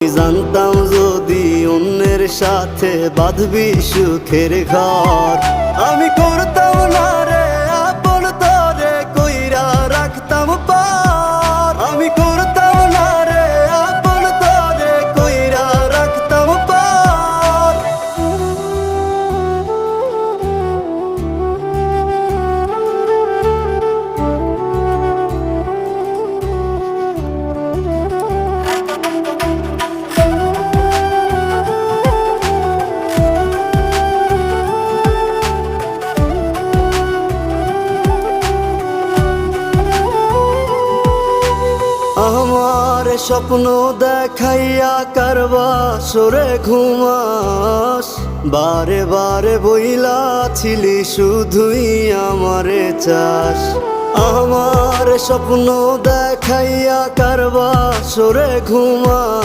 জানতাম যদি অন্যের সাথে বাঁধবি সুখের ঘর, আমি করতাম না রে আপন তোরে কইরা রাখতাম পার। আমি করতাম না রে আপন তোরে কইরা রাখতাম পার। আমার স্বপ্ন দেখাইয়া কারবা সরে ঘুমাস, বারে বারে বইলা ছিলি শুধুই আমারে চাস। আমার স্বপ্ন দেখাইয়া কারবা সরে ঘুমাস।